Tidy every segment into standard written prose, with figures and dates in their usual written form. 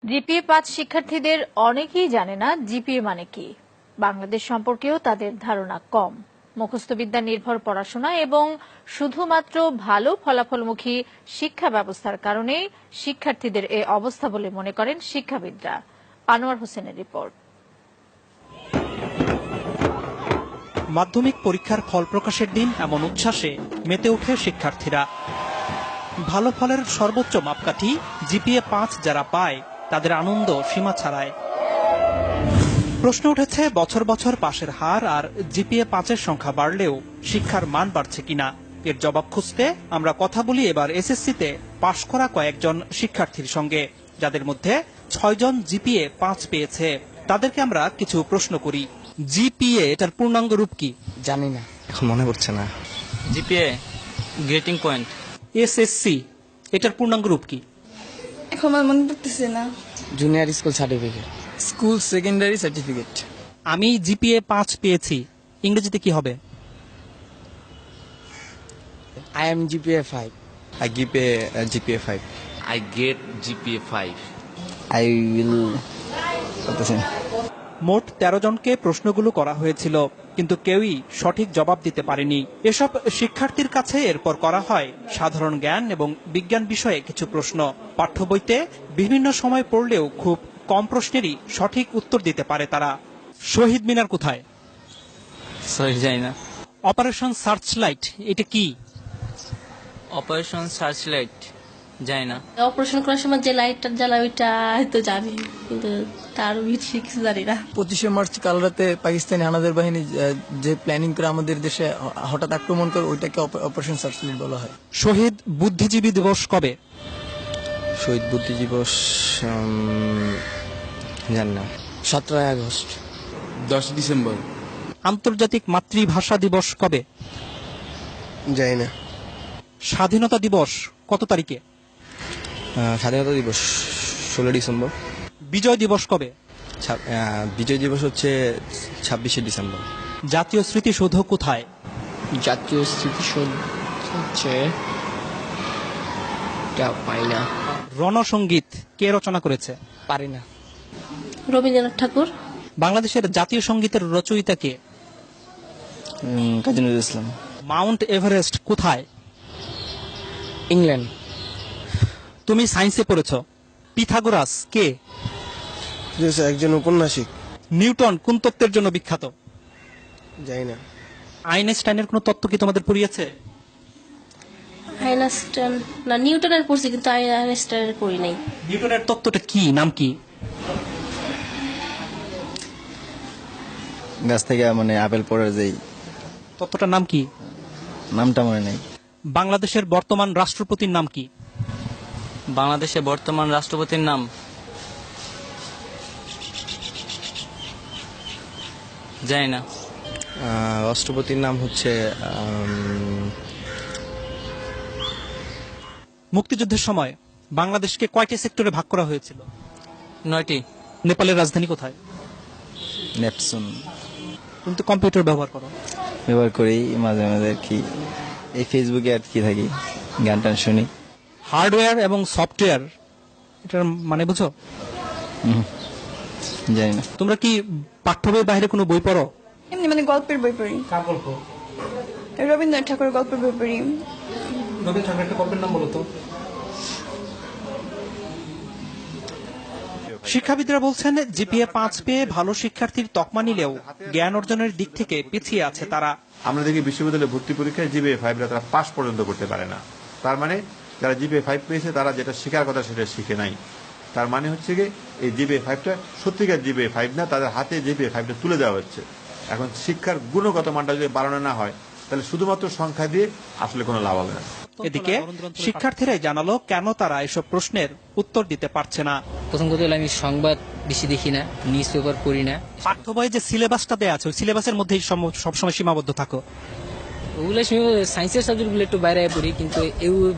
GPA five শিক্ষার্থীদের অনেকেই জানে না জিপিএ মানে কি। বাংলাদেশ সম্পর্কেও তাদের ধারণা কম। মুখস্থবিদ্যা নির্ভর পড়াশোনা এবং শুধুমাত্র ভালো ফলাফলমুখী শিক্ষা ব্যবস্থার কারণেই শিক্ষার্থীদের এ অবস্থা বলে মনে করেন শিক্ষাবিদরা। আনোয়ার হোসেনের রিপোর্ট। মাধ্যমিক পরীক্ষার ফল প্রকাশের দিন এমন উচ্ছ্বাসে মেতে ওঠে শিক্ষার্থীরা। ভালো ফলের সর্বোচ্চ মাপকাঠি জিপিএ-৫ যারা পায় তাদের আনন্দ সীমা ছাড়ায়। প্রশ্ন উঠেছে বছর বছর পাশের হার আর জিপিএ-৫-এর সংখ্যা বাড়লেও শিক্ষার মান বাড়ছে কিনা। এর জবাব খুঁজতে আমরা কথা বলি এবার এসএসসিতে পাশ করা কয়েকজন শিক্ষার্থীর সঙ্গে, যাদের মধ্যে ৬ জন জিপিএ-৫ পেয়েছে। তাদেরকে আমরা কিছু প্রশ্ন করি। জিপিএ এটার পূর্ণাঙ্গ রূপ কি? জানি না, এখন মনে পড়ছে না। GPA grating point. এসএসসি এটার পূর্ণাঙ্গ রূপ কি? এখন আমার মনে পড়তেছে না। Junior school certificate. School secondary certificate. আমি জিপিএ-৫ পেয়েছি, ইংরেজিতে কি হবে? I am GPA 5. I give a GPA 5. I get GPA 5. I will. মোট ১৩ জনকে প্রশ্নগুলো করা হয়েছিল, কিন্তু কেউই সঠিক জবাব দিতে পারেনি। এসব শিক্ষার্থীর কাছে এরপর করা হয় সাধারণ জ্ঞান এবং বিজ্ঞান বিষয়ে কিছু প্রশ্ন। পাঠ্য বইতে বিভিন্ন সময় পড়লেও খুব কম প্রশ্নেরই সঠিক উত্তর দিতে পারে তারা। শহীদ মিনার কোথায়? সরি, জানি না। অপারেশন সার্চলাইট এটা কি? অপারেশন সার্চলাইট জানি না। অপারেশন করার সময় যে লাইটটা জ্বালায় ওইটা হয়তো জানি, কিন্তু তার বেশি কিছু জানি না। 25শে মার্চ কাল রাতে পাকিস্তানি হানাদার বাহিনী যে প্ল্যানিং করে আমাদের দেশে হঠাৎ আক্রমণ করে, ওইটাকে অপারেশন সার্চলাইট বলা হয়। শহীদ বুদ্ধিজীবী দিবস কবে? শহীদ বুদ্ধি দিবস জানি না। 17 আগস্ট। 10 ডিসেম্বর। আন্তর্জাতিক মাতৃভাষা দিবস কবে? জানি না। স্বাধীনতা দিবস কত তারিখে? স্বাধীনতা দিবস 16 ডিসেম্বর। বিজয় দিবস কবে? বিজয় দিবস হচ্ছে 26শে ডিসেম্বর। জাতীয় স্মৃতিসৌধ কোথায়? জাতীয় স্মৃতিসৌধ হচ্ছে পাই না। রণসঙ্গীত কে রচনা করেছে? পারি না। রবীন্দ্রনাথ ঠাকুর। বাংলাদেশের জাতীয় সঙ্গীতের রচয়িতা কে? কাজী নজরুল ইসলাম। মাউন্ট এভারেস্ট কোথায়? ইংল্যান্ড। তুমি সায়েন্সে পড়েছ। পিথাগোরাস কে? একজন ঔপন্যাসিক। নিউটন কোন তত্ত্বের জন্য বিখ্যাত? জানি না। আইনস্টাইনের কোন তত্ত্ব কি তোমাদের পড়িয়েছে? আইনস্টাইন না, নিউটনের পড়ছি, কিন্তু আইনস্টাইনের পড়ি নাই। নিউটনের তত্ত্বটা কি, নাম কি? গাছ থেকে মানে আপেল পড়ার যেই তত্ত্বটার নাম কি? নামটা মনে নেই। বাংলাদেশের বর্তমান রাষ্ট্রপতির নাম কি? বাংলাদেশের বর্তমান রাষ্ট্রপতির নাম জানি না। রাষ্ট্রপতির নাম হচ্ছে মুক্তিযুদ্ধের সময় বাংলাদেশকে কয়টি সেক্টরে ভাগ করা হয়েছিল? 9টি। নেপালের রাজধানী কোথায়? নেপসুন। তুমি তো কম্পিউটার ব্যবহার করো। ব্যবহার করি মাঝে মাঝে আর কি, এই ফেসবুকে আর কি থাকি, গান টান শুনি। হার্ডওয়্যার এবং সফটওয়্যার এটার মানে বুঝো? জানি না। তোমরা কি পাঠ্য বইয়ের বাইরে কোনো বই পড়ো? এমনি মানে গল্পের বই পড়ি। কার গল্প? রবীন্দ্রনাথ ঠাকুরের গল্পের বই পড়ি। রবীন্দ্রনাথ ঠাকুরের একটা গল্পের নাম বলো তো। শিক্ষাবিদরা বলছেন জিপিএ-৫ পেয়ে ভালো শিক্ষার্থীর তকমা নিলেও জ্ঞান অর্জনের দিক থেকে পিছিয়ে আছে তারা। আমরা দেখি বিশ্ববিদ্যালয়ে ভর্তি পরীক্ষায় জিপিএ-৫ তারা পাস পর্যন্ত করতে পারে না। তার মানে যারা জিপিএ-৫ পেয়েছে তারা যেটা শেখার কথা সেটা শিখে নাই। তার মানে হচ্ছে কি এই জিপিএ-৫টা সত্যিকার জিপিএ-৫ না, তাদের হাতে জিপিএ-৫টা তুলে দেওয়া হচ্ছে। এখন শিক্ষার গুণগত মানটা যদি বাড়ানো না হয়, তাহলে শুধুমাত্র সংখ্যা দিয়ে আসলে কোনো লাভ হবে না। এদিকে শিক্ষার্থীরাই জানালো কেন তারা এসব প্রশ্নের উত্তর দিতে পারছে না। প্রথম কথা হলো আমি সংবাদ বেশি দেখি না, নিউজ পেপার পড়ি না। পাঠ্য বইয়ে যে সিলেবাসটা দেওয়া আছে ওই সিলেবাসের মধ্যেই সবসময় সীমাবদ্ধ থাকো। ওগুলো সায়েন্সের সাবজেক্টগুলো একটু বাইরে পড়ি, কিন্তু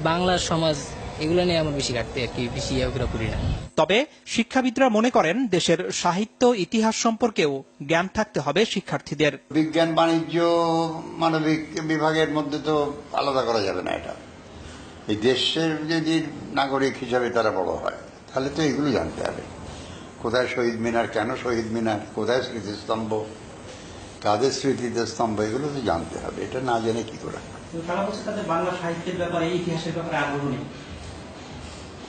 বাংলা সমাজ এগুলো নিয়ে আমার বেশি ঘাটতে আর কি, বেশি পড়ি না। তবে শিক্ষাবিদরা মনে করেন দেশের সাহিত্য ইতিহাস সম্পর্কেও জ্ঞান থাকতে হবে শিক্ষার্থীদের। বিজ্ঞান, বাণিজ্য, মানবিক বিভাগের মধ্যে তো আলাদা করা যাবে না। এটা এই দেশের যদি নাগরিক হিসাবে তারা বড় হয়। তাহলে তো এগুলো জানতে হবে। কোথায় শহীদ মিনার, কেন শহীদ মিনার, কোথায় স্মৃতিস্তম্ভ, কাদের স্মৃতিতে স্তম্ভ, এগুলো তো জানতে হবে। এটা না জেনে কি করে? তারা বলছে তাদের বাংলা সাহিত্যের ব্যাপারে, ইতিহাসের ব্যাপারে আগ্রহ নেই।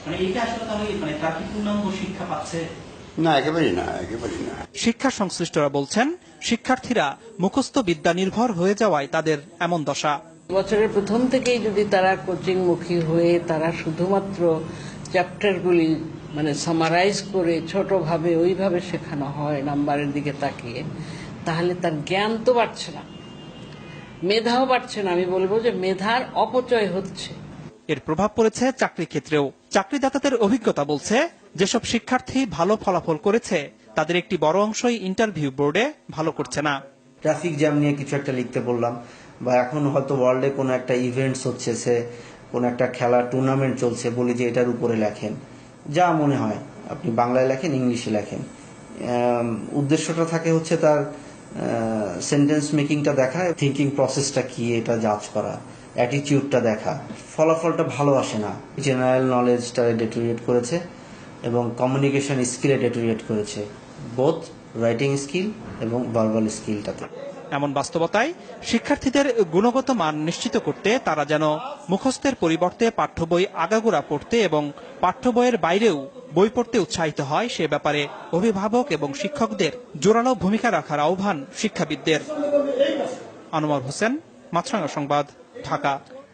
মানে এটা আসলে তাহলে মানে তার কি পূর্ণাঙ্গ শিক্ষা পাচ্ছে? না, একেবারেই না, একেবারেই না। শিক্ষা সংশ্লিষ্টরা বলছেন, শিক্ষার্থীরা মুখস্থ বিদ্যা নির্ভর হয়ে যাওয়ায় তাদের এমন দশা। বছরের প্রথম থেকেই যদি তারা কোচিং মুখী হয়ে তারা শুধুমাত্র চ্যাপ্টারগুলি মানে সামারাইজ করে ছোটভাবে ওইভাবে শেখানো হয় নাম্বারের দিকে তাকিয়ে, তাহলে তার জ্ঞান তো বাড়ছে না, মেধাও বাড়ছে না। আমি বলবো যে মেধার অপচয় হচ্ছে। এর প্রভাব পড়েছে চাকরি ক্ষেত্রেও। চাকরিদাতাদের অভিজ্ঞতা বলছে, যেসব শিক্ষার্থী ভালো ফলাফল করেছে তাদের একটি বড় অংশই ইন্টারভিউ বোর্ডে ভালো করছে না। ট্রাফিক জ্যাম নিয়ে কিছু একটা লিখতে বললাম, বা এখন হয়তো ওয়ার্ল্ডে কোনো একটা ইভেন্টস হচ্ছে, সে কোনো একটা খেলা টুর্নামেন্ট চলছে, বলি যে এটার উপরে লেখেন, যা মনে হয় আপনি বাংলায় লেখেন, ইংলিশে লেখেন। উদ্দেশ্যটা থাকে হচ্ছে তার সেন্টেন্স মেকিংটা দেখা, থিঙ্কিং প্রসেসটা কি এটা জাজ করা, অ্যাটিটিউডটা দেখা। ফলাফলটা ভালো আসে না। জেনারেল নলেজটা ডেটোরিয়েট করেছে এবং কমিউনিকেশন স্কিলে ডেটোরিয়েট করেছে, বোথ রাইটিং স্কিল এবং ভার্বাল স্কিলটাতে। এমন বাস্তবতায় শিক্ষার্থীদের গুণগত মান নিশ্চিত করতে তারা যেন মুখস্থের পরিবর্তে পাঠ্য বই আগাগোড়া পড়তে এবং পাঠ্য বইয়ের বাইরেও বই পড়তে উৎসাহিত হয়, সে ব্যাপারে অভিভাবক এবং শিক্ষকদের জোরালো ভূমিকা রাখার আহ্বান শিক্ষাবিদদের। আনোয়ার হোসেন, মাছরাঙা সংবাদ, ঢাকা।